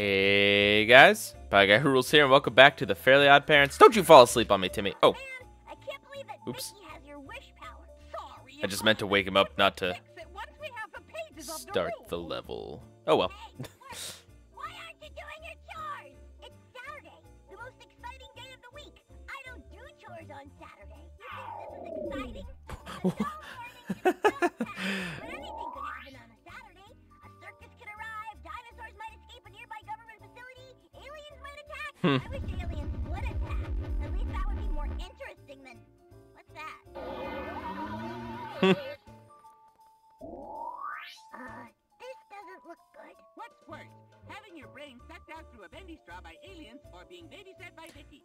Hey guys, Pieguy Who Rules here, and welcome back to the Fairly Odd Parents. Don't you fall asleep on me, Timmy. Oh. I can't believe that Oops. Breakin has your wish power. Sorry, I just meant to wake him up, not to once we have the pages of start the the rules. level. Oh well. Hey, why aren't you doing your chores? It's Saturday, the most exciting day of the week. I don't do chores on Saturday. You think this is exciting? But anything could happen on a Saturday. A circus could arrive, dinosaurs might escape a nearby government facility, aliens might attack. I wish aliens would attack. At least that would be more interesting than... What's that? This doesn't look good. What's worse, having your brain sucked out through a bendy straw by aliens or being babysat by Vicky?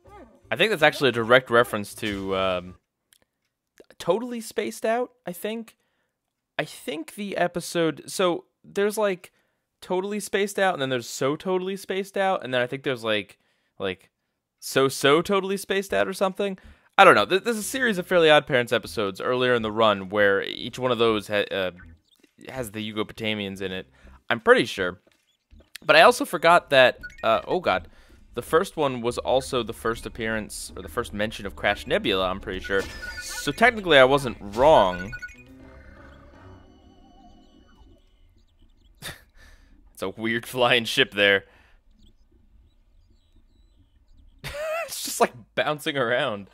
I think that's actually a direct reference to Totally Spaced Out, I think. I think the episode, so there's like Totally Spaced Out, and then there's So Totally Spaced Out, and then I think there's like So Totally Spaced Out or something. I don't know. There's a series of Fairly Odd Parents episodes earlier in the run where each one of those has the Yugopotamians in it. I'm pretty sure. But I also forgot that, oh god, the first one was also the first appearance, or the first mention of Crash Nebula, I'm pretty sure. So technically I wasn't wrong. It's a weird flying ship there. It's just like bouncing around.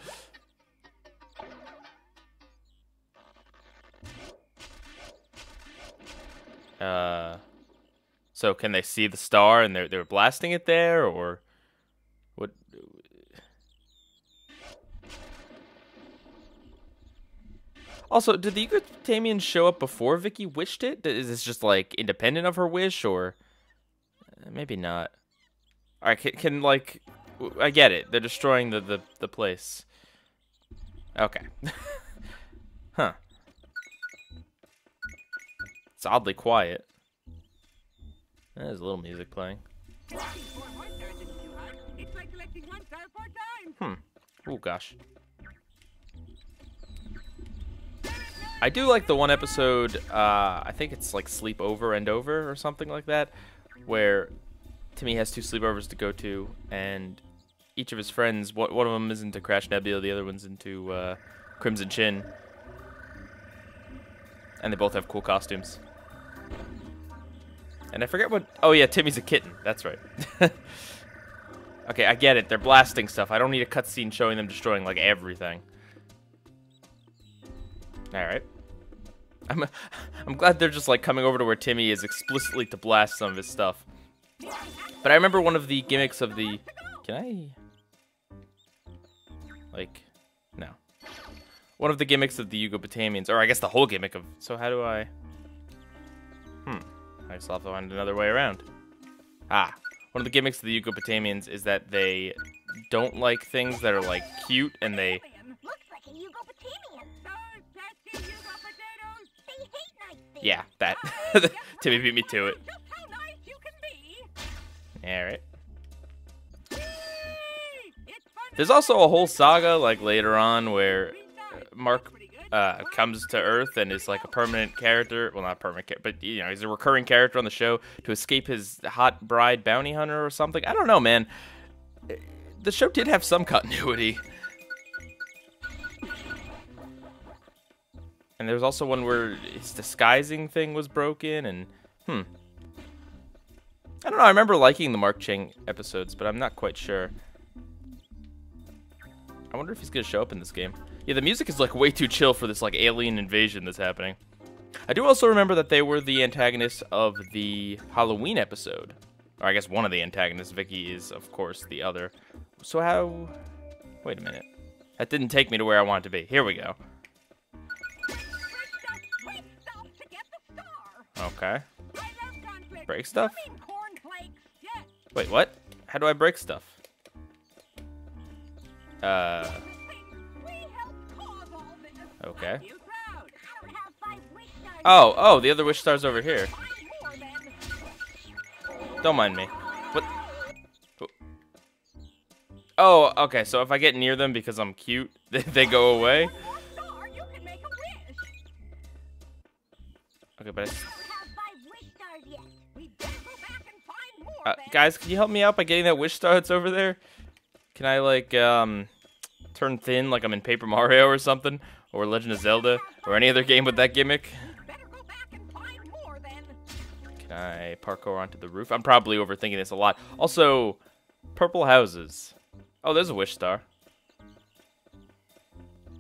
So can they see the star and they're blasting it there, or what? Also, did the Yugopotamians show up before Vicky wished it? Is this just like independent of her wish, or maybe not? All right, can like, I get it. They're destroying the place. Okay. Huh. It's oddly quiet. There's a little music playing. It's like collecting 1 star 4 times. Oh gosh. I do like the one episode, I think it's like Sleep Over and Over or something like that, where Timmy has 2 sleepovers to go to, and each of his friends, one of them is into Crash Nebula, the other one's into Crimson Chin, and they both have cool costumes. And I forget what... Oh, yeah, Timmy's a kitten. That's right. Okay, I get it. They're blasting stuff. I don't need a cutscene showing them destroying, like, everything. Alright. I'm glad they're just, like, coming over to where Timmy is explicitly to blast some of his stuff. But I remember one of the gimmicks of the... Can I... Like... No. One of the gimmicks of the Yugopotamians, or I guess the whole gimmick of... So how do I... I still have to find another way around. One of the gimmicks of the Yugopotamians is that they don't like things that are, like, cute, and they... Looks like a Yugopotamian. Those pesky Yugo potatoes. They hate nice things. Yeah, that. Timmy beat me to it. Just how nice you can be. Alright. It's fun. There's also a whole saga, like, later on, where Mark comes to Earth and is like a permanent character. Well, not permanent, but you know, he's a recurring character on the show to escape his hot bride bounty hunter or something. I don't know, man. The show did have some continuity. And there was also one where his disguising thing was broken, and I don't know. I remember liking the Mark Chang episodes, but I'm not quite sure. I wonder if he's gonna show up in this game. Yeah, the music is like way too chill for this like alien invasion that's happening. I do also remember that they were the antagonists of the Halloween episode. Or I guess one of the antagonists. Vicky is, of course, the other. So how... Wait a minute. That didn't take me to where I wanted to be. Here we go. Break stuff to get the star. Okay. I love conflict. Break stuff? I mean cornflakes. Yes. Wait, what? How do I break stuff? We helped cause all this. Okay. Feel proud. I don't have 5 wish stars. Oh, the other wish star's over here. Find more then. Don't mind me. What? Oh, okay, so if I get near them because I'm cute, they go away? One star, you can make a wish. Okay, but I don't have 5 wish stars yet. We better go back and find more. Guys, can you help me out by getting that wish star that's over there? Can I, like, turn thin like I'm in Paper Mario or something? Or Legend of Zelda? Or any other game with that gimmick? Can I parkour onto the roof? I'm probably overthinking this a lot. Also, purple houses. Oh, there's a wish star.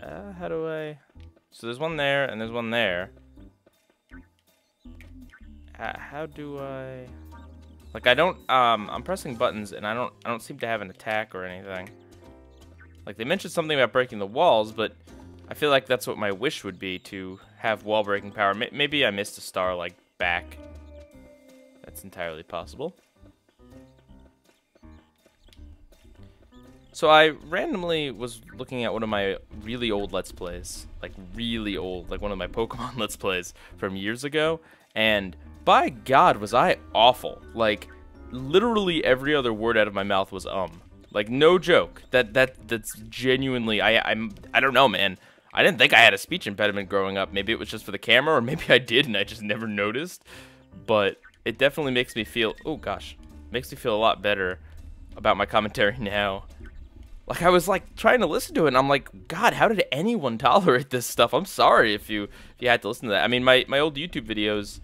How do I... So there's one there, and there's one there. How do I... Like, I don't... I'm pressing buttons, and I don't seem to have an attack or anything. Like, they mentioned something about breaking the walls, but I feel like that's what my wish would be, to have wall-breaking power. Maybe I missed a star, like, back. That's entirely possible. So I randomly was looking at one of my really old Let's Plays. Like, really old. Like, one of my Pokemon Let's Plays from years ago. And, by God, was I awful. Like, literally every other word out of my mouth was Like, no joke. That's genuinely... I don't know, man. I didn't think I had a speech impediment growing up. Maybe it was just for the camera, or maybe I did and I just never noticed. But... it definitely makes me feel, oh gosh, makes me feel a lot better about my commentary now. Like, I was like trying to listen to it and I'm like, God, how did anyone tolerate this stuff? I'm sorry if you had to listen to that. I mean, my old YouTube videos,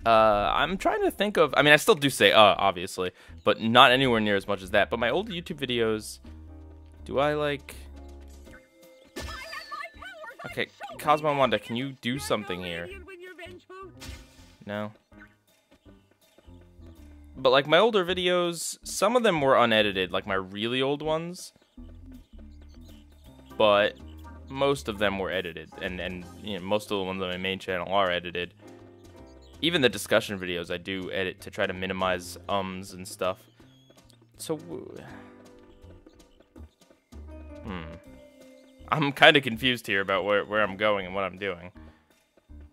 I'm trying to think of, I mean, I still do say obviously, but not anywhere near as much as that. But my old YouTube videos, do I like, okay, Cosmo and Wanda, can you do something here? No. But, like, my older videos, some of them were unedited, like my really old ones. But most of them were edited, and you know, most of the ones on my main channel are edited. Even the discussion videos I do edit to try to minimize ums and stuff. So, I'm kind of confused here about where I'm going and what I'm doing.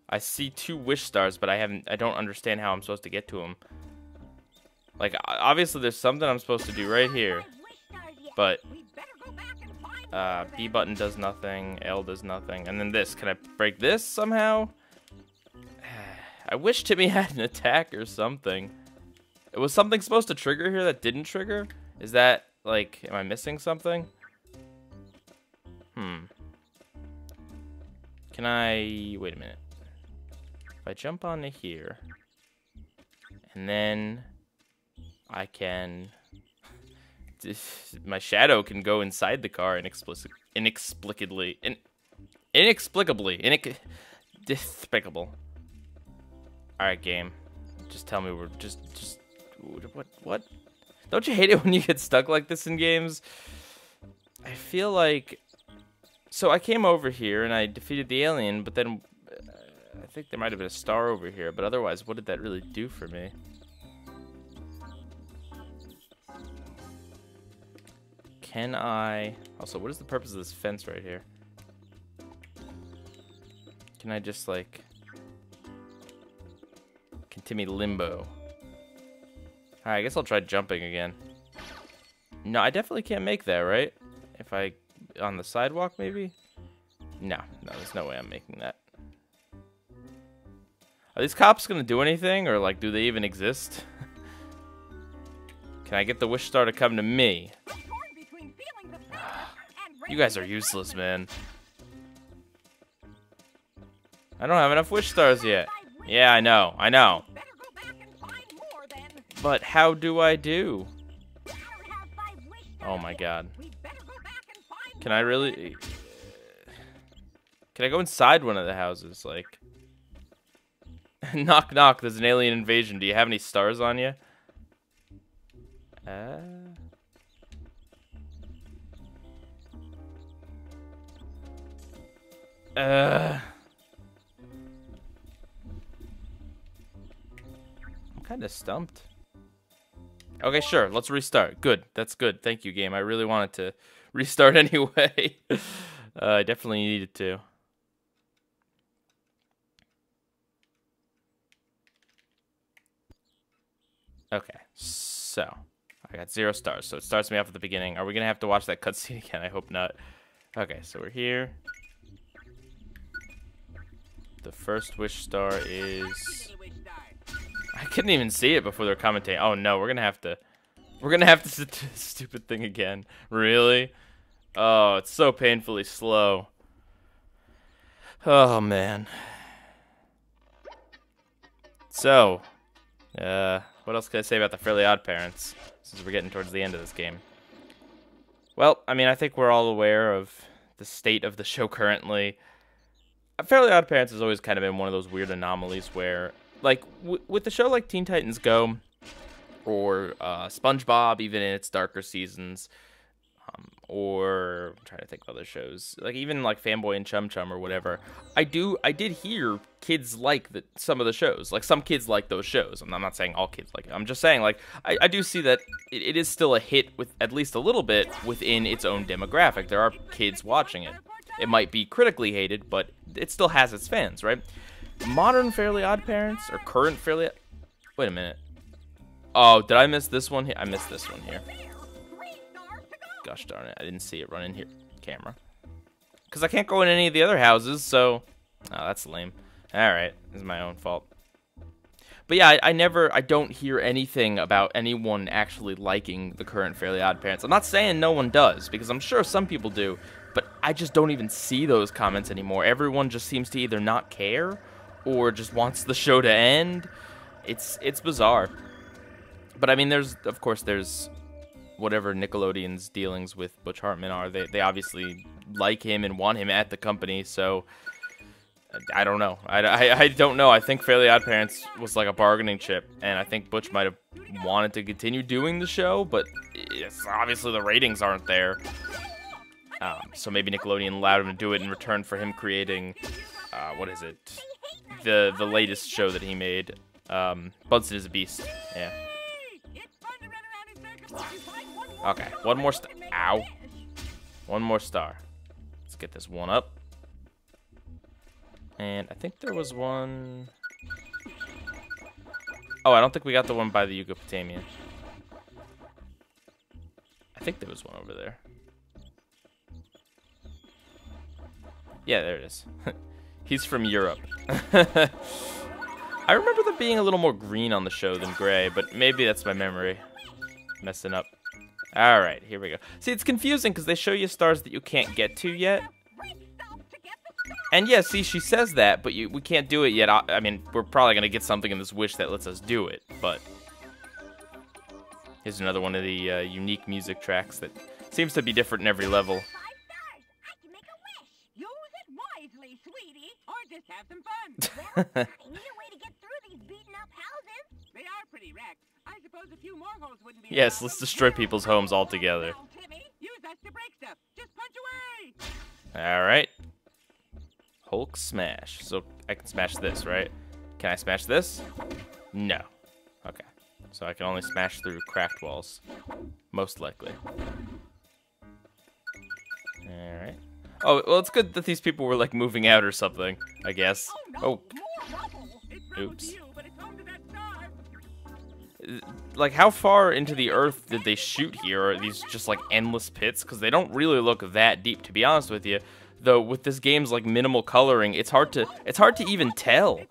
I see 2 wish stars, but I don't understand how I'm supposed to get to them. Like, obviously there's something I'm supposed to do right here, but B button does nothing, L does nothing, and then this. Can I break this somehow? I wish Timmy had an attack or something. Was something supposed to trigger here that didn't trigger? Is that, like, am I missing something? Can I, wait a minute. If I jump onto here, and then I can, my shadow can go inside the car inexplicably. Despicable. Alright, game. Just tell me we're just, what? Don't you hate it when you get stuck like this in games? I feel like, so I came over here and I defeated the alien, but then I think there might have been a star over here, but otherwise, what did that really do for me? Can I... Also, what is the purpose of this fence right here? Can I just, like... continue limbo? Alright, I guess I'll try jumping again. No, I definitely can't make that, right? If I... on the sidewalk, maybe? No, there's no way I'm making that. Are these cops gonna do anything, or, like, do they even exist? Can I get the wish star to come to me? You guys are useless, man. I don't have enough wish stars yet. Yeah, I know. But how do I do? Oh my God. Can I really... Can I go inside one of the houses, like... Knock, knock, there's an alien invasion. Do you have any stars on you? I'm kind of stumped. Okay, sure. Let's restart. Good. That's good. Thank you, game. I really wanted to restart anyway. I definitely needed to. Okay, so I got 0 stars, so it starts me off at the beginning. Are we gonna have to watch that cutscene again? I hope not. Okay, so we're here. The first wish star is... I couldn't even see it before they're commentating. Oh no, we're gonna have to stupid thing again. Really? Oh, it's so painfully slow. Oh man. So, what else can I say about the Fairly Odd Parents, since we're getting towards the end of this game? Well, I mean, I think we're all aware of the state of the show currently. Fairly Odd Parents has always kind of been one of those weird anomalies where, like, with the show like Teen Titans Go, or SpongeBob, even in its darker seasons, or I'm trying to think of other shows, like even like Fanboy and Chum Chum or whatever. I did hear kids like some of the shows. Like some kids like those shows. I'm not saying all kids like it. I'm just saying like I do see that it is still a hit with at least a little bit within its own demographic. There are kids watching it. It might be critically hated, but it still has its fans, right? Modern Fairly Odd Parents or current Fairly. Wait a minute. Oh, did I miss this one here? I missed this one here. Gosh darn it, I didn't see it run in here. Camera. Because I can't go in any of the other houses, so... Oh, that's lame. Alright, this is my own fault. But yeah, I don't hear anything about anyone actually liking the current Fairly Odd Parents. I'm not saying no one does, because I'm sure some people do, but I just don't even see those comments anymore. Everyone just seems to either not care, or just wants the show to end. It's bizarre. But I mean, of course, there's whatever Nickelodeon's dealings with Butch Hartman are. They obviously like him and want him at the company, so I don't know. I don't know. I think Fairly Odd Parents was like a bargaining chip, and I think Butch might have wanted to continue doing the show, but obviously the ratings aren't there. So maybe Nickelodeon allowed him to do it in return for him creating, what is it? The latest show that he made, Bunston is a Beast. Yeah. Okay, one more star. Ow. One more star. Let's get this one up. And I think there was one... Oh, I don't think we got the one by the Yugopotamian. I think there was one over there. Yeah, there it is. He's from Europe. I remember there being a little more green on the show than gray, but maybe that's my memory messing up. Alright, here we go. See, it's confusing because they show you stars that you can't get to yet. And yeah, see, she says that, but we can't do it yet. I mean, we're probably going to get something in this wish that lets us do it, but... Here's another one of the unique music tracks that seems to be different in every level. Just have some fun. I need a way to get through these beaten up houses. They are pretty wrecked. I suppose a few more holes wouldn't be. Yes, let's destroy people's homes altogether. Well, Timmy, use us to break stuff. Just punch away. All right. Hulk smash. So I can smash this, right? Can I smash this? No. Okay. So I can only smash through cracked walls. Most likely. All right. Oh, well, it's good that these people were, like, moving out or something, I guess. Oh. Oops. Like, how far into the earth did they shoot here? Are these just, like, endless pits? Because they don't really look that deep, to be honest with you. Though, with this game's, like, minimal coloring, it's hard to even tell.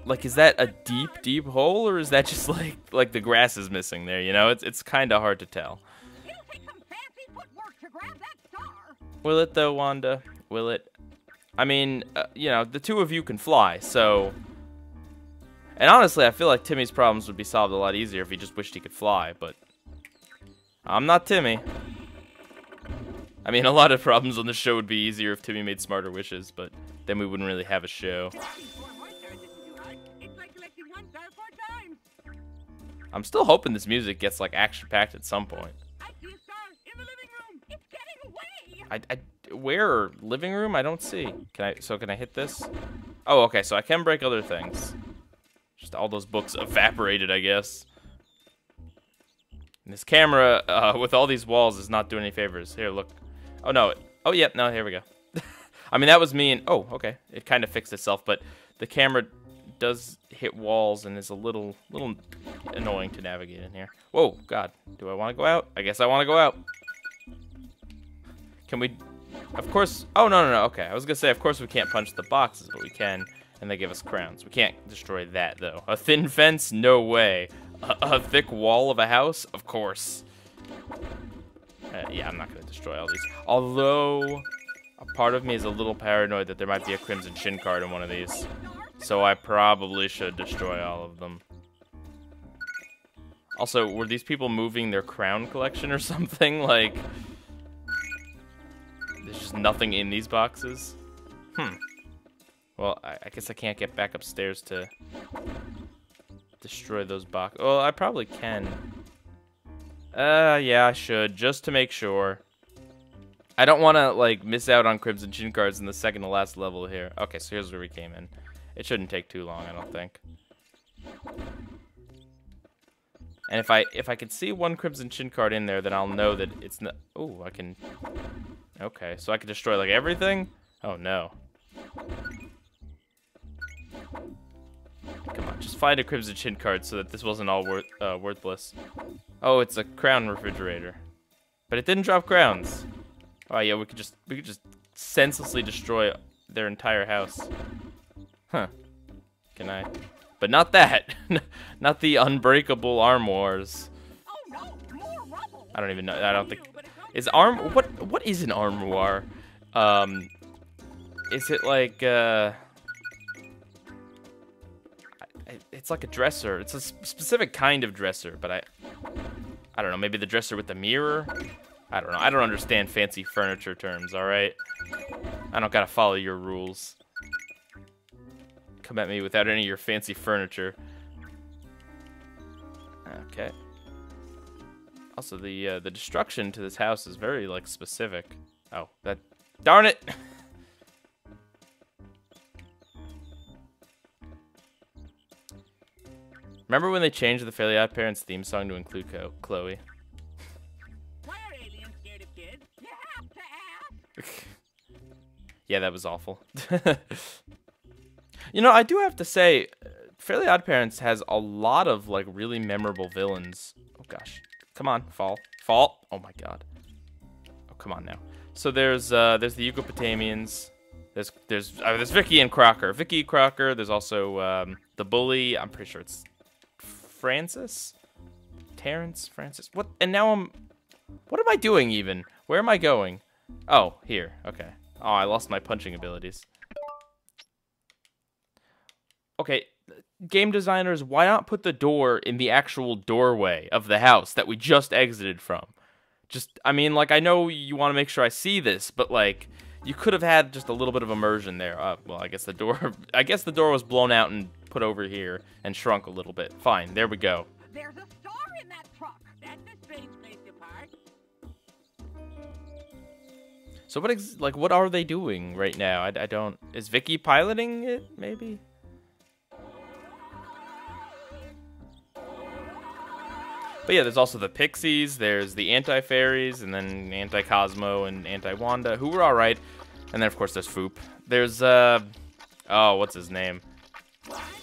Like, is that a deep, deep hole? Or is that just, like the grass is missing there, you know? It's kind of hard to tell. Will it, though, Wanda? Will it? I mean, you know, the two of you can fly, so... And honestly, I feel like Timmy's problems would be solved a lot easier if he just wished he could fly, but... I'm not Timmy. I mean, a lot of problems on the show would be easier if Timmy made smarter wishes, but then we wouldn't really have a show. I'm still hoping this music gets, like, action-packed at some point. Where? Living room? I don't see. Can I hit this? Oh, okay, so I can break other things. Just all those books evaporated, I guess. And this camera, with all these walls, is not doing any favors. Here, look. Oh, no. Oh, yeah, no, here we go. I mean, that was me, and... Oh, okay. It kind of fixed itself, but the camera does hit walls and is a little annoying to navigate in here. Whoa, God. Do I want to go out? I guess I want to go out. Can we... Of course... Oh, no. Okay. I was going to say, of course we can't punch the boxes, but we can. And they give us crowns. We can't destroy that, though. A thin fence? No way. A thick wall of a house? Of course. Yeah, I'm not going to destroy all these. Although, a part of me is a little paranoid that there might be a Crimson Chin card in one of these. So I probably should destroy all of them. Also, were these people moving their crown collection or something? Like, there's just nothing in these boxes? Well, I guess I can't get back upstairs to destroy those boxes. Well, I probably can. Yeah, I should, just to make sure. I don't want to, like, miss out on Crimson Chin cards in the second to last level here. Okay, so here's where we came in. It shouldn't take too long, I don't think. And if I can see one Crimson Chin card in there, then I'll know that it's not... Oh, I can... Okay, so I can destroy, like, everything? Oh, no. Come on, just find a Crimson Chin card so that this wasn't all worthless. Oh, it's a crown refrigerator. But it didn't drop crowns. Oh, yeah, we could just senselessly destroy their entire house. Huh. Can I... But not that. Not the unbreakable armoires. I don't even know. I don't think... Is what is an armoire? Is it like, it's like a dresser. It's a specific kind of dresser, but I don't know. Maybe the dresser with the mirror? I don't know. I don't understand fancy furniture terms, alright? I don't gotta follow your rules. Come at me without any of your fancy furniture. Okay. Also, the destruction to this house is very, like, specific. Oh, that... Darn it! Remember when they changed the Fairly Odd Parents theme song to include Chloe? Why are aliens scared of kids? You have to ask. Yeah, that was awful. You know, I do have to say, Fairly Odd Parents has a lot of, like, really memorable villains. Oh, gosh. Come on, fall. Fall! Oh, my God. Oh, come on now. So there's the Yugopotamians. There's Vicky and Crocker. Vicky, Crocker. There's also the bully. I'm pretty sure it's Francis? Terrence? Francis? What? And now what am I doing even? Where am I going? Oh, here. Okay. Oh, I lost my punching abilities. Okay, game designers, why not put the door in the actual doorway of the house that we just exited from? Just, I mean, like, I know you want to make sure I see this, but, like, you could have had just a little bit of immersion there. Well, I guess the door was blown out and put over here and shrunk a little bit. Fine, there we go. There's a star in that truck. That's a strange place to park. So what are they doing right now? I don't... Is Vicky piloting it, maybe? But yeah, there's also the Pixies, there's the Anti-Fairies, and then Anti-Cosmo and Anti-Wanda, who were alright. And then, of course, there's Foop. There's, oh, what's his name?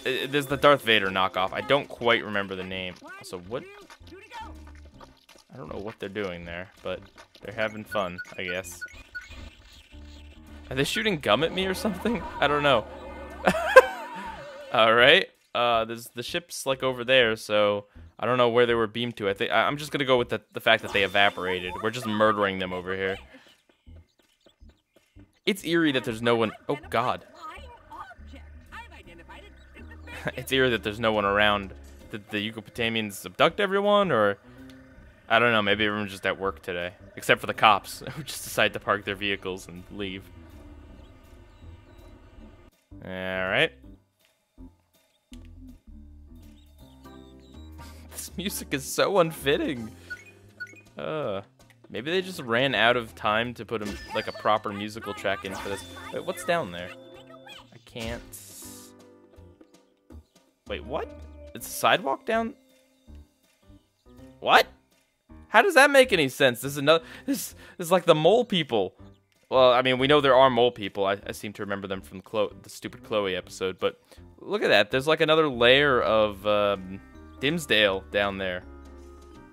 There's the Darth Vader knockoff. I don't quite remember the name. So what? I don't know what they're doing there, but they're having fun, I guess. Are they shooting gum at me or something? I don't know. Alright. There's the ship's, like, over there, so... I don't know where they were beamed to. I'm just gonna go with the fact that they evaporated. We're just murdering them over here. It's eerie that there's no one... Oh, God. It's eerie that there's no one around. Did the Yugopotamians abduct everyone, or... I don't know, maybe everyone's just at work today. Except for the cops, who just decide to park their vehicles and leave. Alright. This music is so unfitting. Maybe they just ran out of time to put like a proper musical track in for this. Wait, what's down there? I can't... Wait, what? It's a sidewalk down... What? How does that make any sense? This is another... This is like the mole people. Well, I mean, we know there are mole people. I seem to remember them from the stupid Chloe episode. But look at that. There's like another layer of... Dimsdale down there.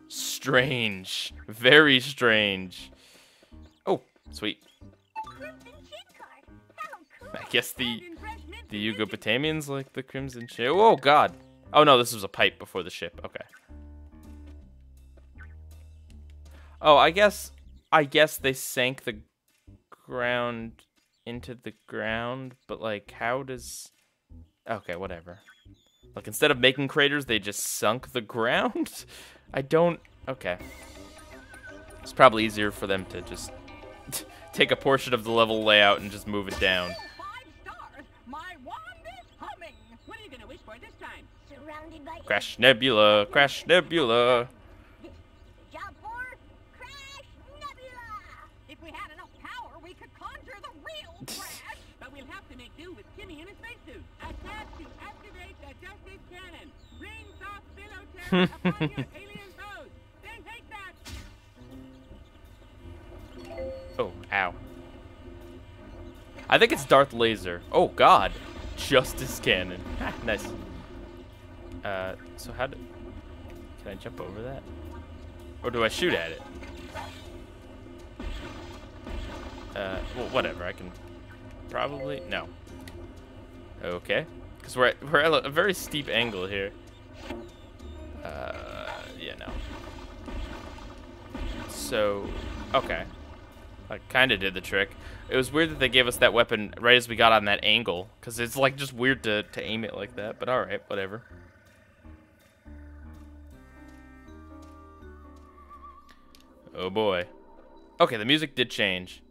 Strange. Very strange. Oh, sweet. I guess the The Yugopotamians like the crimson ship. Oh God! Oh no, this was a pipe before the ship. Okay. Oh, I guess they sank the ground into the ground, but like, how does? Okay, whatever. Like, instead of making craters, they just sunk the ground. I don't. Okay. It's probably easier for them to just take a portion of the level layout and just move it down. 5 stars. My wand is humming. What are you gonna wish for this time? Surrounded by Crash Nebula, Crash Nebula. job for Crash Nebula. If we had enough power, we could conjure the real crash. But we'll have to make do with Timmy in a spacesuit. Attach to activate the Justice Cannon. Rain soft billow terror upon your alien foes. Then take that. Oh, ow. I think it's Darth Laser. Oh God, Justice Cannon. Nice. So can I jump over that? Or do I shoot at it? Well, whatever. I can probably no. Okay, because we're at a very steep angle here. Yeah, no. So, okay. I kind of did the trick. It was weird that they gave us that weapon right as we got on that angle, because it's like just weird to aim it like that, but alright, whatever. Oh boy. Okay, the music did change.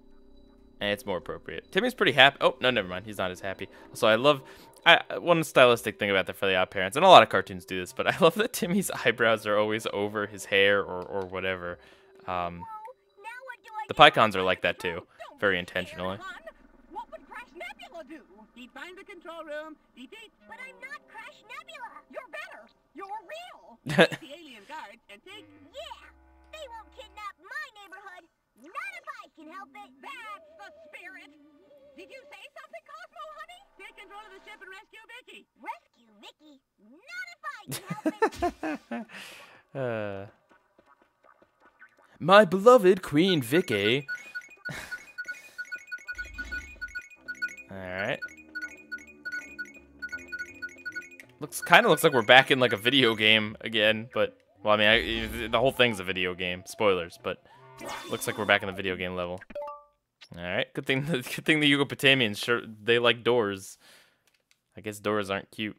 And it's more appropriate. Timmy's pretty happy. Oh, no, never mind. He's not as happy. So I love... one stylistic thing about the Fairly Odd Parents, and a lot of cartoons do this, but I love that Timmy's eyebrows are always over his hair or whatever. Now what do I The do? Pycons are like that too. Very intentionally. What would Crash Nebula do? He'd find the control room. Defeat. But I'm not Crash Nebula. You're better. You're real. Take the alien guards and take. Yeah, they won't kidnap my neighborhood. Not if I can help it. That's the spirit. Did you say something, Cosmo, honey? Take control of the ship and rescue Vicky. Rescue Vicky. Not if I can help it. My beloved Queen Vicky. Alright. Kind of looks like we're back in like a video game again, but well, I mean, the whole thing's a video game. Spoilers, but looks like we're back in the video game level. All right, good thing the Yugopotamians sure they like doors. I guess doors aren't cute.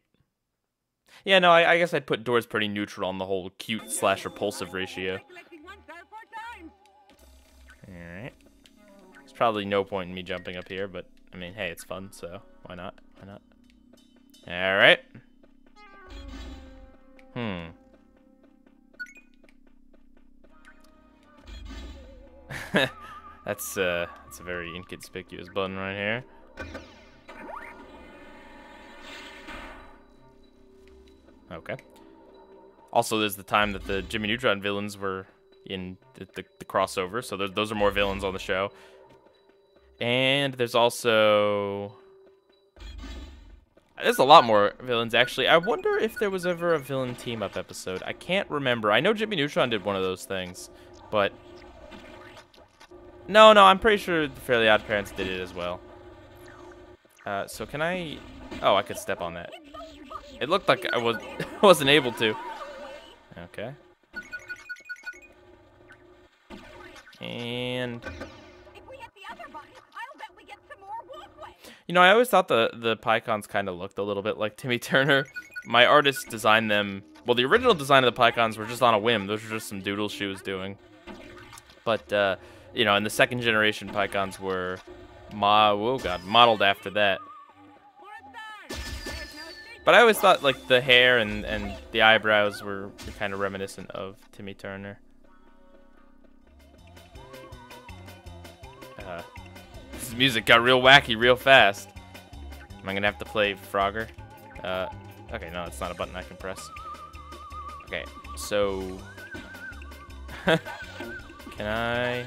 Yeah, no, I guess I'd put doors pretty neutral on the whole cute / repulsive ratio. Collecting 1 star 4 times. All right. There's probably no point in me jumping up here, but I mean, hey, it's fun, so why not? Why not? All right. That's a very inconspicuous button right here. Okay. Also, there's the time that the Jimmy Neutron villains were in the crossover, so those are more villains on the show. And there's also... There's a lot more villains, actually. I wonder if there was ever a villain team-up episode. I can't remember. I know Jimmy Neutron did one of those things, but... No, I'm pretty sure the Fairly Odd Parents did it as well. So can I... Oh, I could step on that. It looked like I wasn't able to. Okay. And... If we hit the other button, I'll bet we get some more walkway. You know, I always thought the Pycons kind of looked a little bit like Timmy Turner. My artist designed them... Well, the original design of the Pycons were just on a whim. Those were just some doodles she was doing. But, you know, and the second generation Pycons were... modeled after that. But I always thought, like, the hair and the eyebrows were kind of reminiscent of Timmy Turner. This music got real wacky real fast. Am I gonna have to play Frogger? Okay, no, it's not a button I can press. Okay, so... Can I...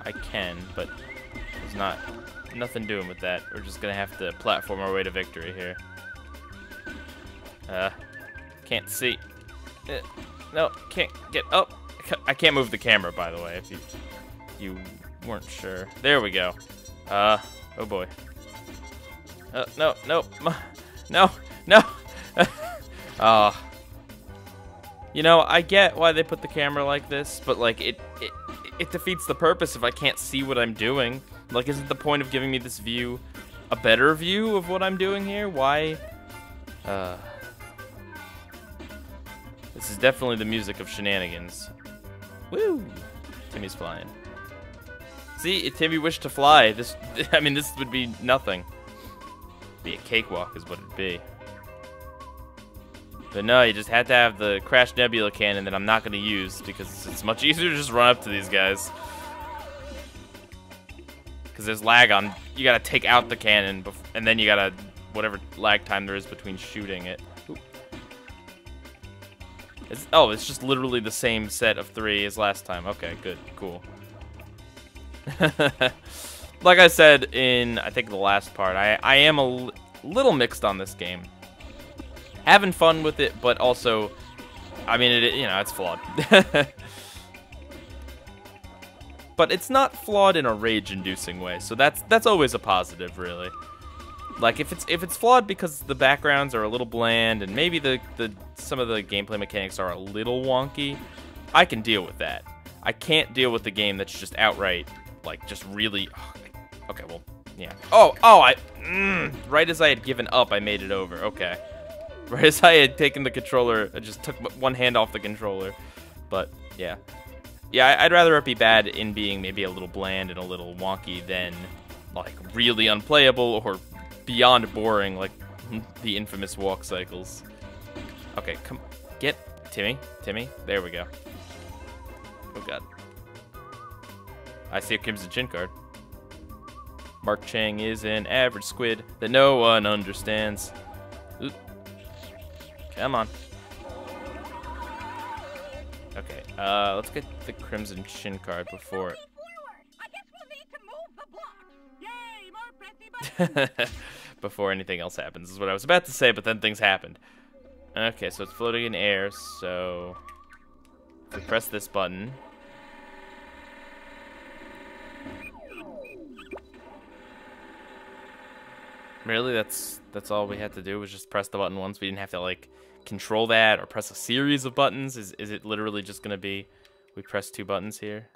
I can, but there's nothing doing with that. We're just gonna have to platform our way to victory here. Can't see. No, can't get up. I can't move the camera, by the way, if you weren't sure. There we go. Oh boy. No, no, no, no. Oh. You know, I get why they put the camera like this, but like it defeats the purpose if I can't see what I'm doing. Like, isn't the point of giving me this view a better view of what I'm doing here? Why? This is definitely the music of shenanigans. Woo! Timmy's flying. See, if Timmy wished to fly, this, I mean, this would be nothing. Be a cakewalk is what it'd be. But no, you just had to have the Crash Nebula cannon that I'm not going to use because it's much easier to just run up to these guys. Because there's lag on, you got to take out the cannon and then you got to, whatever lag time there is between shooting it. It's just literally the same set of 3 as last time. Okay, good, cool. Like I said in, I think, the last part, I am a little mixed on this game. Having fun with it, but also, I mean, you know, it's flawed. But it's not flawed in a rage-inducing way, so that's always a positive, really. Like, if it's flawed because the backgrounds are a little bland and maybe some of the gameplay mechanics are a little wonky, I can deal with that. I can't deal with the game that's just outright, like, just really... Okay, well, yeah. Right as I had given up, I made it over. Okay. Right as I had taken the controller, I just took one hand off the controller. But, yeah. Yeah, I'd rather it be bad in being maybe a little bland and a little wonky than, like, really unplayable or beyond boring, like the infamous walk cycles. Okay, come, get Timmy. There we go. Oh god. I see a Crimson Chin card. Mark Chang is an average squid that no one understands. Oop. Come on. Okay, let's get the Crimson Chin card before it. Before anything else happens is what I was about to say, but then things happened. Okay, so it's floating in air, so if we press this button. Really, that's all we had to do was just press the button once. We didn't have to like control that or press a series of buttons. Is it literally just gonna be we press 2 buttons here?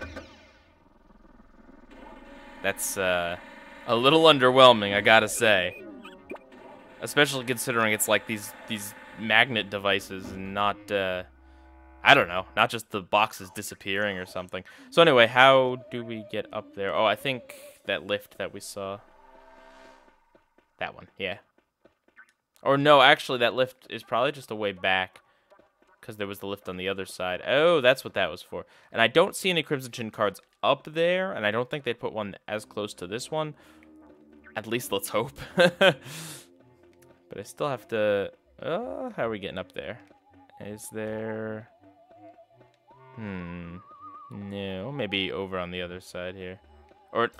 That's a little underwhelming, I gotta say. Especially considering it's like these magnet devices and not, I don't know, not just the boxes disappearing or something. So anyway, how do we get up there? Oh, I think that lift that we saw. That one, yeah. Or no, actually that lift is probably just a way back because there was the lift on the other side. Oh, that's what that was for. And I don't see any Crimson Chin cards up there, and I don't think they'd put one as close to this one. At least let's hope. But I still have to... how are we getting up there? Is there... No, maybe over on the other side here. Or,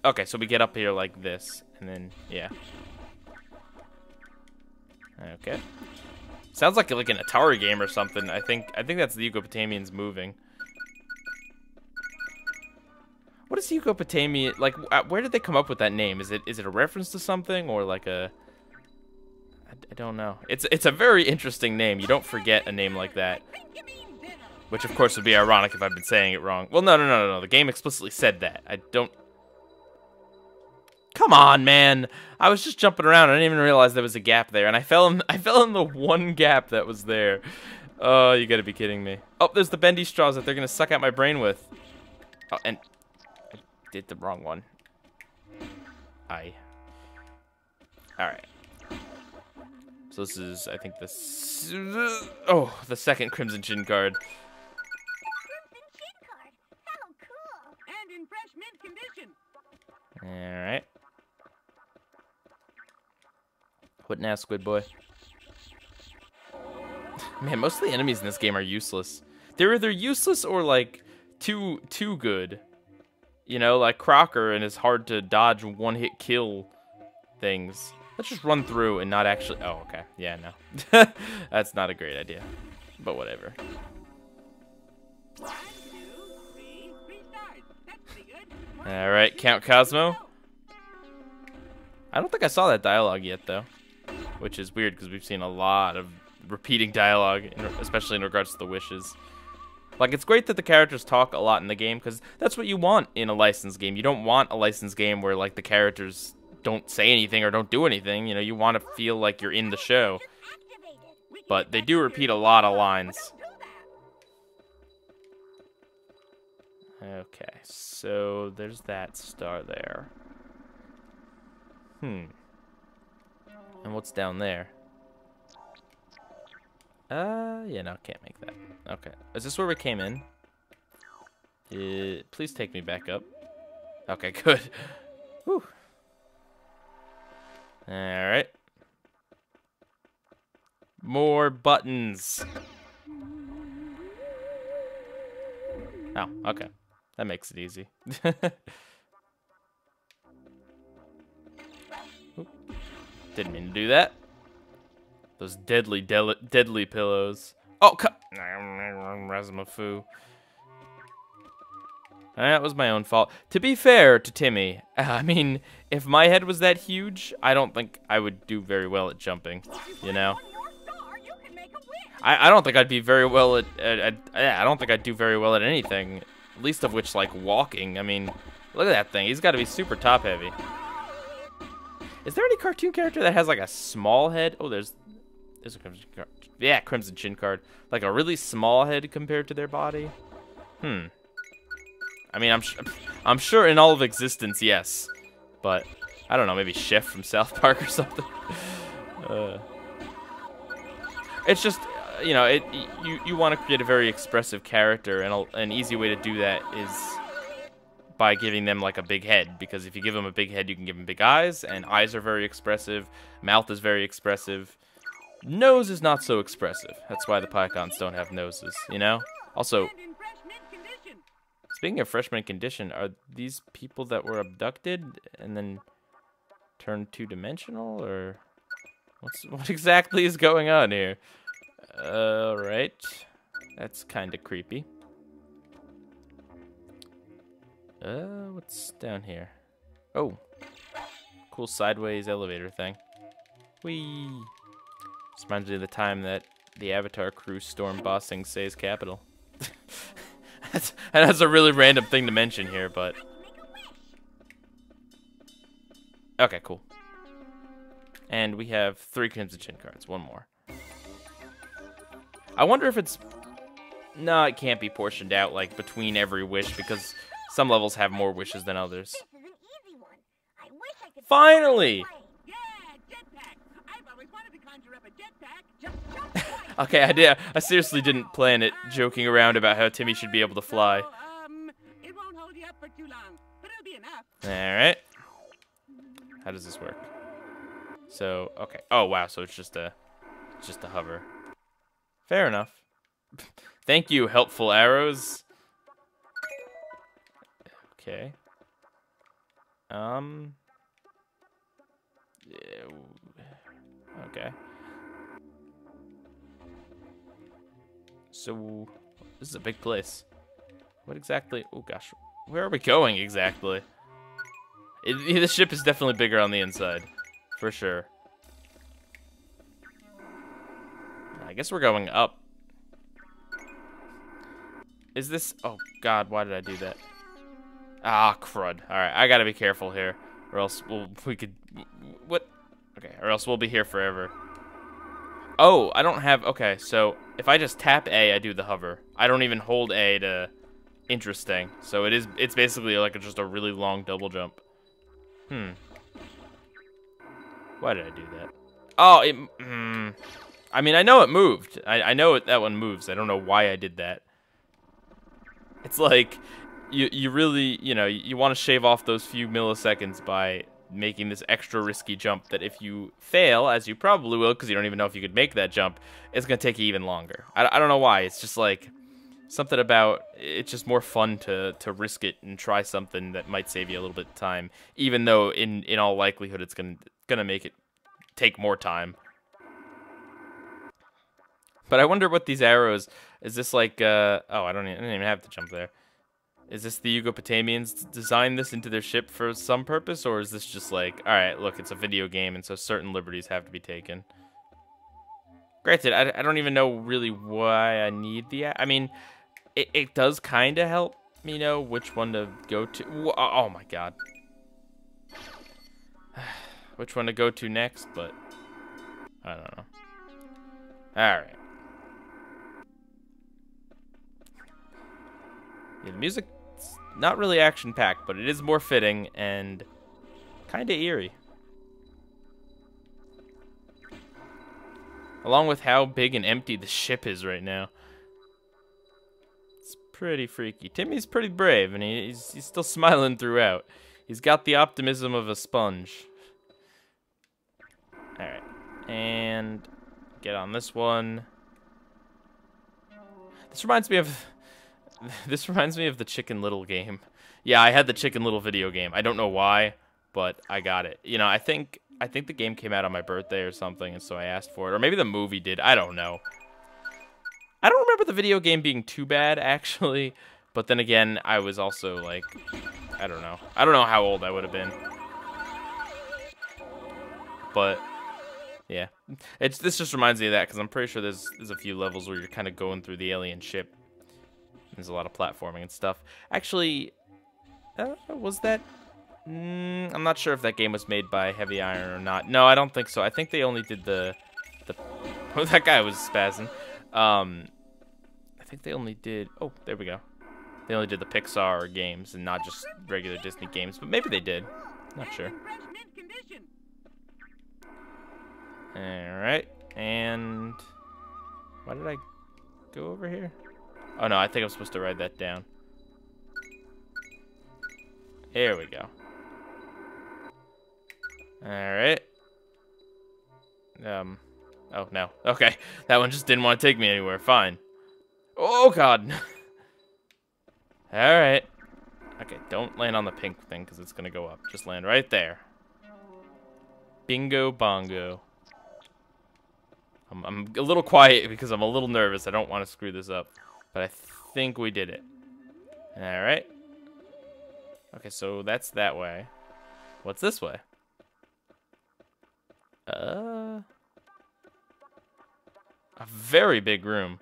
okay, so we get up here like this, and then, yeah. Okay. Sounds like an Atari game or something. I think that's the Yugopotamians moving. What is Yugopotamian, like, where did they come up with that name? Is it a reference to something, or like a... I don't know. It's a very interesting name. You don't forget a name like that. Which, of course, would be ironic if I've been saying it wrong. Well, no. The game explicitly said that. I don't... Come on, man. I was just jumping around. I didn't even realize there was a gap there. And I fell in the one gap that was there. Oh, you gotta be kidding me. Oh, there's the bendy straws that they're gonna suck out my brain with. Oh, and... I did the wrong one. Alright. So this is, I think, the second Crimson Chin card. Crimson Chin card. How cool. And in fresh mint condition. Alright. What now, Squid Boy? Man, most of the enemies in this game are useless. They're either useless or, like, too good. You know, like Crocker and his hard to dodge one-hit kill things. Let's just run through and not actually... Oh, okay. Yeah, no. That's not a great idea. But whatever. 1, 2, 3 stars. That's pretty good. Alright, Count Cosmo. I don't think I saw that dialogue yet, though. Which is weird, because we've seen a lot of repeating dialogue, especially in regards to the wishes. Like, it's great that the characters talk a lot in the game, because that's what you want in a licensed game. You don't want a licensed game where, like, the characters don't say anything or don't do anything. You know, you want to feel like you're in the show. But they do repeat a lot of lines. Okay, so there's that star there. And what's down there? Yeah, no, can't make that. Okay, is this where we came in? Please take me back up. Okay, good. Whew. Alright. More buttons. Oh, okay. That makes it easy. Didn't mean to do that. Those deadly pillows. Oh, Razimafu. That was my own fault. To be fair to Timmy, I mean, if my head was that huge, I don't think I would do very well at jumping, you know? I don't think I'd be very well at I don't think I'd do very well at anything, least of which, like, walking. I mean, look at that thing. He's got to be super top-heavy. Is there any cartoon character that has, like, a small head? Oh, there's a Crimson card. Yeah, Crimson Chin card. Like, a really small head compared to their body? I mean, I'm sure in all of existence, yes. But, I don't know, maybe Chef from South Park or something. It's just, you know, you want to create a very expressive character, and an easy way to do that is by giving them, like, a big head. Because if you give them a big head, you can give them big eyes, and eyes are very expressive, mouth is very expressive. Nose is not so expressive. That's why the Pycons don't have noses, you know? Also, speaking of freshman condition, are these people that were abducted and then turned two-dimensional, or what exactly is going on here? Alright. That's kind of creepy. What's down here? Oh. Cool sideways elevator thing. Whee! This reminds me of the time that the Avatar crew stormed Ba Sing Se's capital. That's a really random thing to mention here, but... Okay, cool. And we have 3 Crimson Chin cards. One more. I wonder if it's... No, it can't be portioned out, like, between every wish, because some levels have more wishes than others. Finally! Okay, I seriously didn't plan it, joking around about how Timmy should be able to fly. It won't hold you up for too long, but it'll be enough. Alright. How does this work? So, okay. Oh, wow, so it's just a hover. Fair enough. Thank you, helpful arrows. Okay. Okay. So, this is a big place. What exactly? Oh gosh, where are we going exactly? The ship is definitely bigger on the inside, for sure. I guess we're going up. Is this? Oh God, why did I do that? Ah, crud. All right, I gotta be careful here, or else we could. What? Okay, or else we'll be here forever. Oh, I don't have... Okay, so if I just tap A, I do the hover. I don't even hold A to... Interesting. So it's basically like just a really long double jump. Why did I do that? Oh, I mean, I know it moved. I know that one moves. I don't know why I did that. It's like, you really, you know, you want to shave off those few milliseconds by... making this extra risky jump that if you fail, as you probably will because you don't even know if you could make that jump, it's going to take you even longer. I don't know why. It's just like something about it's just more fun to risk it and try something that might save you a little bit of time, even though in all likelihood it's gonna make it take more time. But I wonder what these arrows, is this like oh, I didn't even have to jump there. Is this the Yugopotamians designed this into their ship for some purpose, or is this just like, alright, look, it's a video game, and so certain liberties have to be taken? Granted, I don't even know really why I need the... I mean, it does kind of help me know which one to go to. Oh my god. Which one to go to next, but I don't know. Alright. Yeah, the music's not really action-packed, but it is more fitting and kind of eerie. Along with how big and empty the ship is right now. It's pretty freaky. Timmy's pretty brave, and he's still smiling throughout. He's got the optimism of a sponge. Alright. And get on this one. This reminds me of the Chicken Little game. Yeah, I had the Chicken Little video game. I don't know why, but I got it. You know, I think the game came out on my birthday or something, and so I asked for it. Or maybe the movie did. I don't know. I don't remember the video game being too bad, actually. But then again, I was also, like, I don't know. I don't know how old I would have been. But, yeah. This just reminds me of that, because I'm pretty sure there's a few levels where you're kind of going through the alien ship. There's a lot of platforming and stuff. Actually, was that... I'm not sure if that game was made by Heavy Iron or not. No, I don't think so. I think they only did the oh, that guy was spazzing. I think they only did... Oh, there we go. They only did the Pixar games and not just regular Disney games. But maybe they did. Not sure. Alright. And... why did I go over here? Oh, no. I think I'm supposed to write that down. There we go. Alright. Oh, no. Okay. That one just didn't want to take me anywhere. Fine. Oh, God. Alright. Okay, don't land on the pink thing, because it's going to go up. Just land right there. Bingo bongo. I'm a little quiet because I'm a little nervous. I don't want to screw this up. But I think we did it. Alright. Okay, so that's that way. What's this way? A very big room.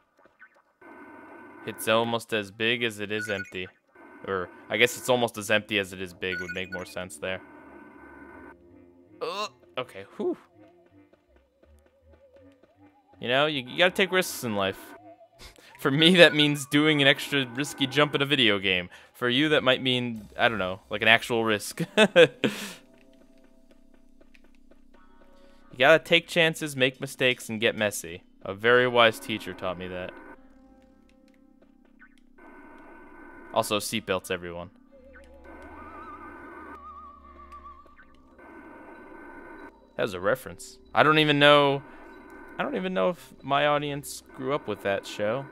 It's almost as big as it is empty. Or, I guess it's almost as empty as it is big would make more sense there. Okay, whew. You know, you gotta take risks in life. For me, that means doing an extra risky jump in a video game. For you, that might mean, I don't know, like an actual risk. You gotta take chances, make mistakes, and get messy. A very wise teacher taught me that. Also, seatbelts, everyone. That was a reference. I don't even know if my audience grew up with that show.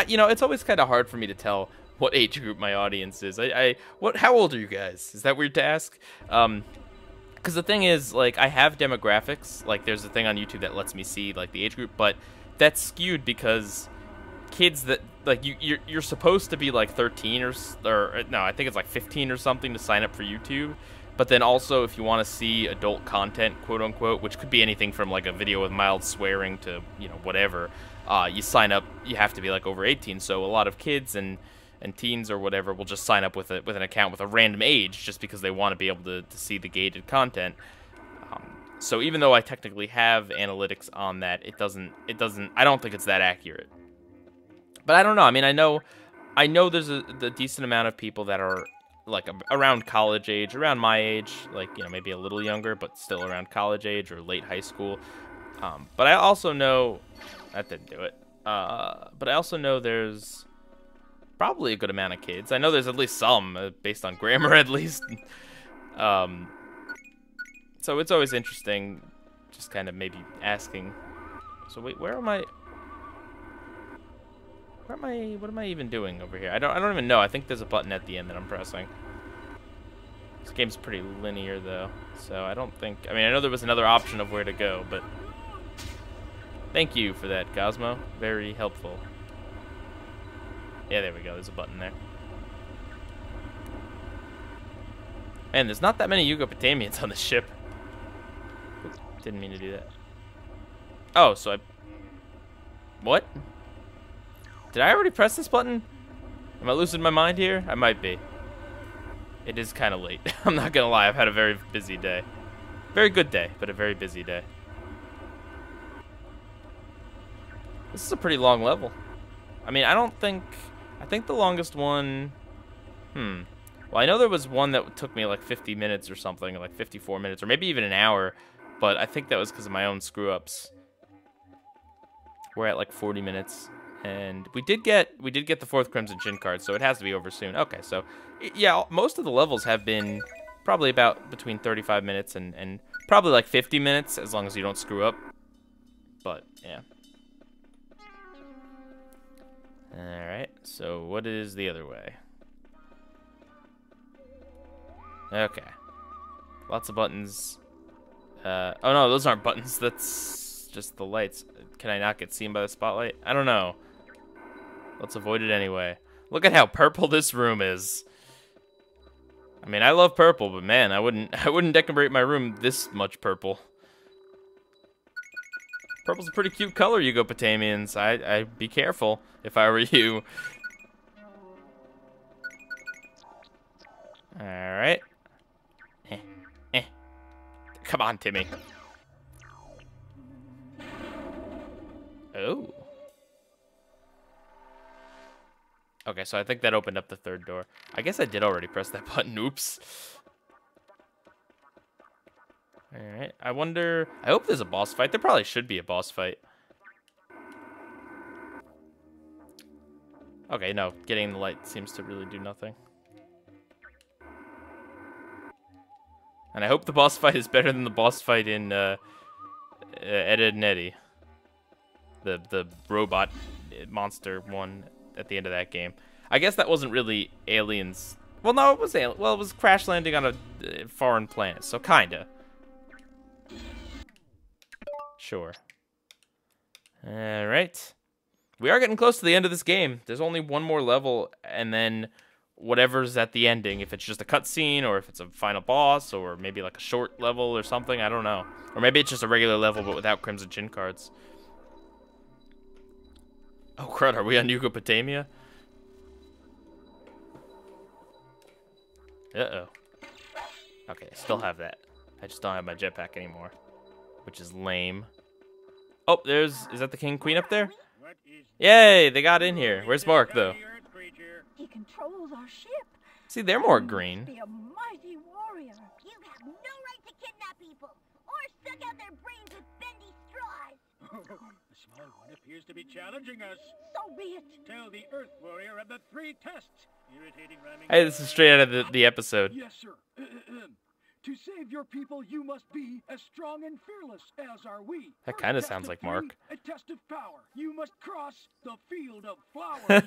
You know, it's always kind of hard for me to tell what age group my audience is. How old are you guys? Is that weird to ask? Because the thing is, like, I have demographics. Like, there's a thing on YouTube that lets me see, like, the age group, but that's skewed because kids that, like, you're supposed to be, like, 13 or no, I think it's, like, 15 or something to sign up for YouTube. But then also, if you want to see adult content, quote-unquote, which could be anything from, like, a video with mild swearing to, you know, whatever, you sign up, you have to be, like, over 18. So a lot of kids and teens or whatever will just sign up with an account with a random age just because they want to be able to see the gated content. So even though I technically have analytics on that, I don't think it's that accurate. But I don't know. I mean, I know there's a decent amount of people that are, like, around college age, around my age, like, you know, maybe a little younger, but still around college age or late high school. But I also know, that didn't do it. But I also know there's probably a good amount of kids. I know there's at least some, based on grammar at least. So it's always interesting, just kind of maybe asking. So wait, what am I even doing over here? I don't even know. I think there's a button at the end that I'm pressing. This game's pretty linear though, so I don't think, I mean, I know there was another option of where to go, but thank you for that, Cosmo. Very helpful. Yeah, there we go. There's a button there. Man, there's not that many Yugopotamians on the ship. Oops, didn't mean to do that. Oh, so I... What? Did I already press this button? Am I losing my mind here? I might be. It is kind of late. I'm not gonna lie, I've had a very busy day. Very good day, but a very busy day. This is a pretty long level. I mean, I think the longest one... Well, I know there was one that took me like 50 minutes or something, like 54 minutes, or maybe even an hour, but I think that was because of my own screw-ups. We're at like 40 minutes, and we did get the 4th Crimson Chin card, so it has to be over soon. Okay, so yeah, most of the levels have been probably about between 35 minutes and probably like 50 minutes, as long as you don't screw up. But yeah. All right. So what is the other way? Okay. Lots of buttons. Oh no, those aren't buttons. That's just the lights. Can I not get seen by the spotlight? I don't know. Let's avoid it anyway. Look at how purple this room is. I mean, I love purple, but man, I wouldn't decorate my room this much purple. Purple's a pretty cute color, Yugopotamians. I'd be careful if I were you. All right. Come on, Timmy. Oh. Okay, so I think that opened up the 3rd door. I guess I did already press that button. Oops. Alright, I wonder... I hope there's a boss fight. There probably should be a boss fight. Okay, no. Getting the light seems to really do nothing. And I hope the boss fight is better than the boss fight in Ed, and Eddie. The robot monster one at the end of that game. I guess that wasn't really aliens. Well, no, it was it was crash landing on a foreign planet, so kinda. Sure. All right. We are getting close to the end of this game. There's only one more level, and then whatever's at the ending, if it's just a cutscene, or if it's a final boss, or maybe like a short level or something, I don't know. Or maybe it's just a regular level, but without Crimson Chin cards. Oh, crud, are we on Yugopotamia? Uh-oh. Okay, I still have that. I just don't have my jetpack anymore, which is lame. Oh, is that the king queen up there? Yay, they got in here. Where's Mark, though? He controls our ship. See, they're more green. Be a mighty warrior. You have no right to kidnap people or suck out their brains with bendy straws. The small one appears to be challenging us. So be it. Tell the Earth Warrior of the 3 tests. Irritating rhyming. Hey, this is straight out of the episode. Yes, sir. To save your people, you must be as strong and fearless as are we. That kind of sounds like Mark. A test of power. You must cross the field of flowers.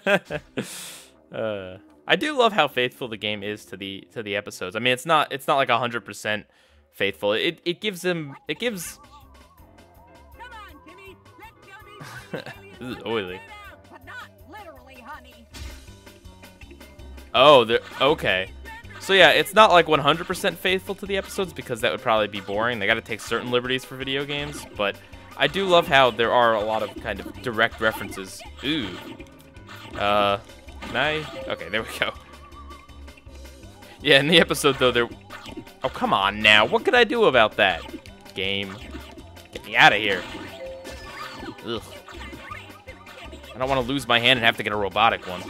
I do love how faithful the game is to the episodes. I mean, it's not like 100% faithful. It gives. Come on, Timmy. Let's go do This is oily. but not literally, honey. Oh, okay. So yeah, it's not like 100% faithful to the episodes because that would probably be boring. They got to take certain liberties for video games, but I do love how there are a lot of kind of direct references. Ooh. Okay, there we go. Yeah, in the episode though, oh, come on now. What could I do about that? Game. Get me out of here. Ugh. I don't want to lose my hand and have to get a robotic one.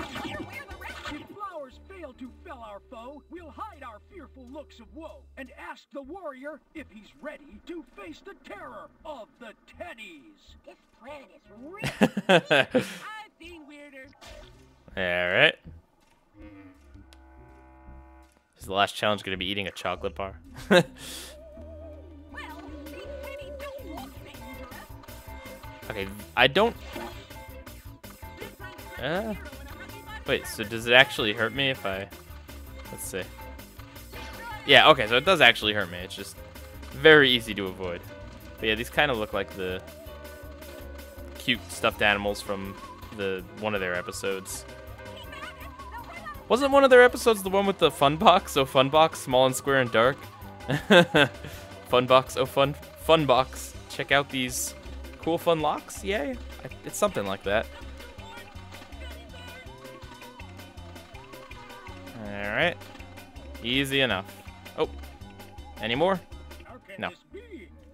We'll hide our fearful looks of woe and ask the warrior if he's ready to face the terror of the Teddies. This planet is real. I've seen weirder. Alright. Is the last challenge going to be eating a chocolate bar? Well, these Teddies don't look dangerous. Okay, I don't... Wait, so does it actually hurt me if I... Let's see. Yeah, okay, so it does actually hurt me. It's just very easy to avoid. But yeah, these kind of look like the cute stuffed animals from one of their episodes. Wasn't one of their episodes the one with the fun box? Oh, fun box, small and square and dark. Fun box, oh fun box. Check out these cool fun locks. Yay! It's something like that. All right, easy enough. Oh, any more? No.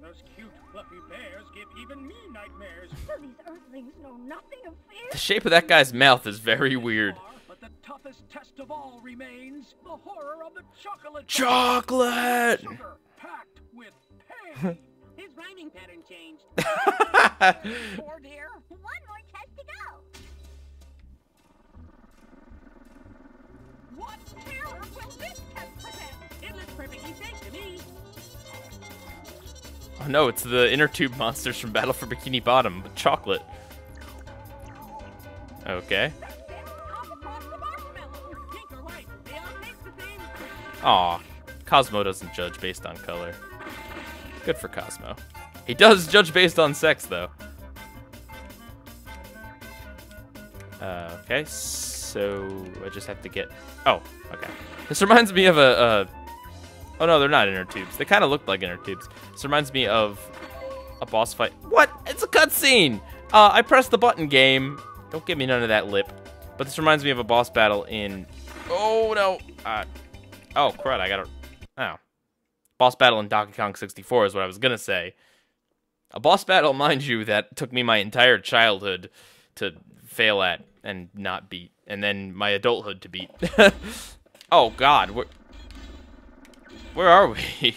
Those cute fluffy bears give even me nightmares. So these earthlings know nothing of fear. The shape of that guy's mouth is very weird. But the toughest test of all remains the horror of the chocolate. Chocolate! Sugar packed with pain. His rhyming pattern changed. Poor dear. One more test to go. What terror will this test present? It looks perfectly safe to me. Oh no, it's the inner tube monsters from Battle for Bikini Bottom with chocolate. Okay. Hop across the marshmallow. Pink or white, they all taste the same. Aw, Cosmo doesn't judge based on color. Good for Cosmo. He does judge based on sex, though. Okay, so I just have to get... Oh, okay. This reminds me of a... Oh no, they're not inner tubes. They kind of look like inner tubes. This reminds me of a boss fight. What? It's a cutscene! I pressed the button, game. Don't give me none of that lip. But this reminds me of a boss battle in... Oh, no. Oh, crud, I gotta... Oh. Boss battle in Donkey Kong 64 is what I was gonna say. A boss battle, mind you, that took me my entire childhood to fail at and not beat. And then my adulthood to beat. Oh, God. Where are we?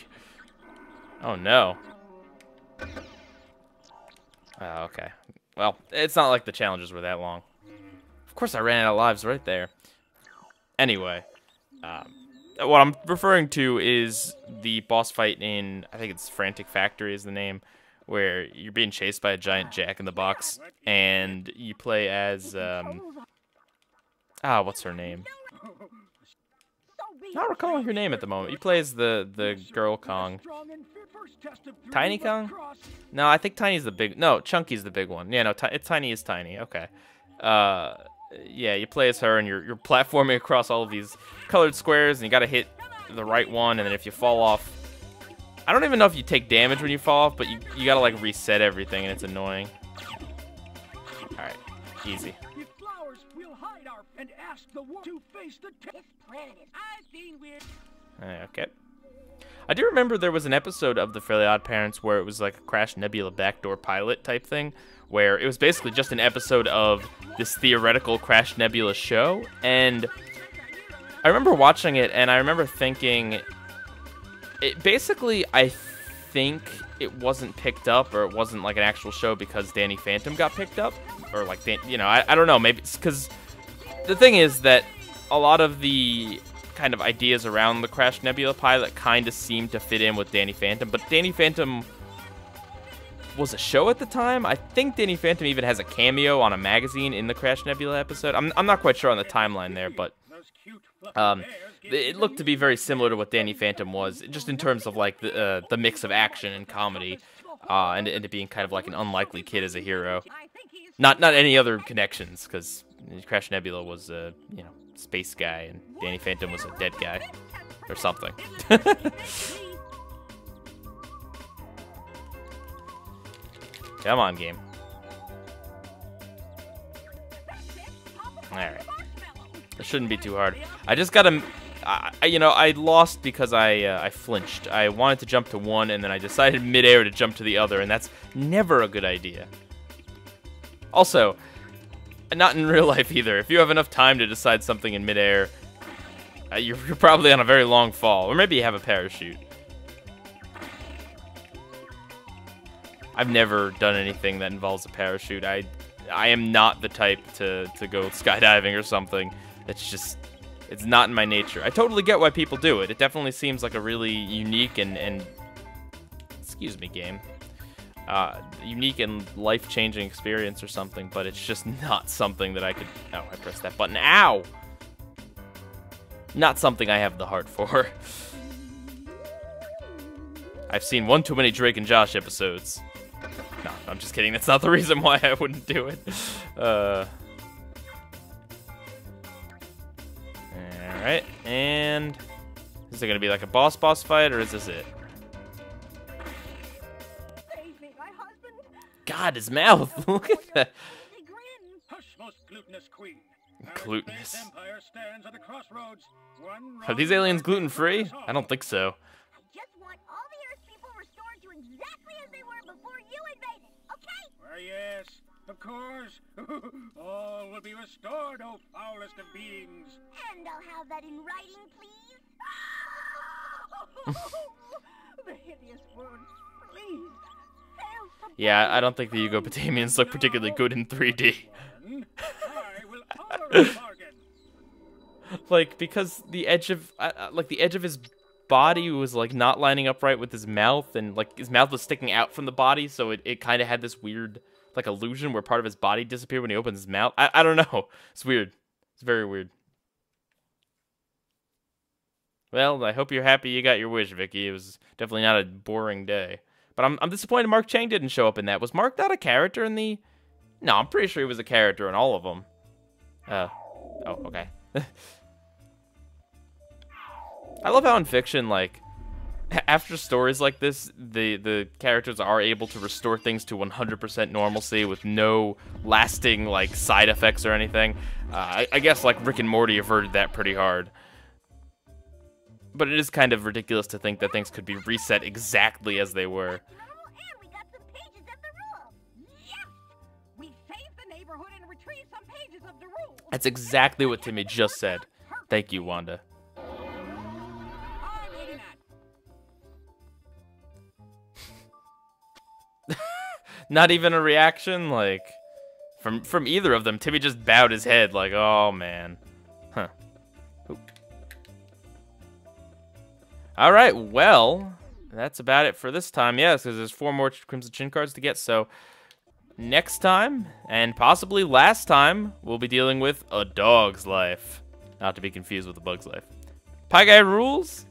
Oh, no. Oh, okay. Well, it's not like the challenges were that long. Of course I ran out of lives right there. Anyway, what I'm referring to is the boss fight in, I think it's Frantic Factory is the name, where you're being chased by a giant Jack-in-the-Box, and you play as, what's her name? Not recalling her name at the moment. You play as the girl Kong. Tiny Kong? No, I think Tiny's the big... No, Chunky's the big one. Yeah, no, Tiny is Tiny. Okay. Yeah, you play as her, and you're platforming across all of these colored squares, and you gotta hit the right one, and then if you fall off... I don't even know if you take damage when you fall off, but you gotta, like, reset everything, and it's annoying. Alright, easy. And ask the world to face the This planet is... I've seen weird. Okay. I do remember there was an episode of The Fairly Odd Parents where it was like a Crash Nebula backdoor pilot type thing, where it was basically just an episode of this theoretical Crash Nebula show, and I remember watching it, and I remember thinking, I think it wasn't picked up, or it wasn't like an actual show because Danny Phantom got picked up, or like, I don't know, maybe it's because... The thing is that a lot of the kind of ideas around the Crash Nebula pilot kind of seem to fit in with Danny Phantom, but Danny Phantom was a show at the time. I think Danny Phantom even has a cameo on a magazine in the Crash Nebula episode. I'm not quite sure on the timeline there, but it looked to be very similar to what Danny Phantom was, just in terms of like the mix of action and comedy, and it being kind of like an unlikely kid as a hero. Not any other connections, because Crash Nebula was a space guy, and Danny Phantom was a dead guy, or something. Come on, game. All right, it shouldn't be too hard. I just gotta, I lost because I flinched. I wanted to jump to one, and then I decided midair to jump to the other, and that's never a good idea. Also, not in real life either. If you have enough time to decide something in midair, you're probably on a very long fall. Or maybe you have a parachute. I've never done anything that involves a parachute. I am not the type to go skydiving or something. It's not in my nature. I totally get why people do it. It definitely seems like a really unique and excuse me, game. Unique and life-changing experience or something, but it's just not something that I could... Oh, I pressed that button. Ow! Not something I have the heart for. I've seen one too many Drake and Josh episodes. No, I'm just kidding. That's not the reason why I wouldn't do it. Alright, and is it gonna be like a boss fight, or is this it? Save me, my husband. God, his mouth! Look at that. They grin. Hush, most glutinous queen. Glutinous. Our empire stands at a crossroads. One Are these aliens gluten-free? I don't think so. I just want all the Earth people restored to exactly as they were before you invaded, okay? Why, yes, of course. All will be restored, O foulest of beings. And I'll have that in writing, please. The hideous words, please. Fails to Yeah, I don't think the Yugopotamians look particularly good in 3D. I will honor the bargain. Like, because the edge of his body was like not lining up right with his mouth, and like his mouth was sticking out from the body, so it kind of had this weird like illusion where part of his body disappeared when he opens his mouth. I don't know. It's weird. It's very weird. Well, I hope you're happy you got your wish, Vicky. It was definitely not a boring day. But I'm disappointed Mark Chang didn't show up in that. Was Mark not a character in the... No, I'm pretty sure he was a character in all of them. Oh, okay. I love how in fiction, like, after stories like this, the characters are able to restore things to 100% normalcy with no lasting, like, side effects or anything. I guess, like, Rick and Morty averted that pretty hard. But it is kind of ridiculous to think that things could be reset exactly as they were. And we got some pages of the rule. Yes! We saved the neighborhood and retrieved some pages of the rules. That's exactly what Timmy just said. Thank you, Wanda. Oh, maybe not. Not even a reaction, like, from either of them. Timmy just bowed his head, like, oh man. Huh. Oop. All right, well, that's about it for this time. Yes, because there's 4 more Crimson Chin cards to get. So next time, and possibly last time, we'll be dealing with A Dog's Life. Not to be confused with A Bug's Life. Pieguy rules.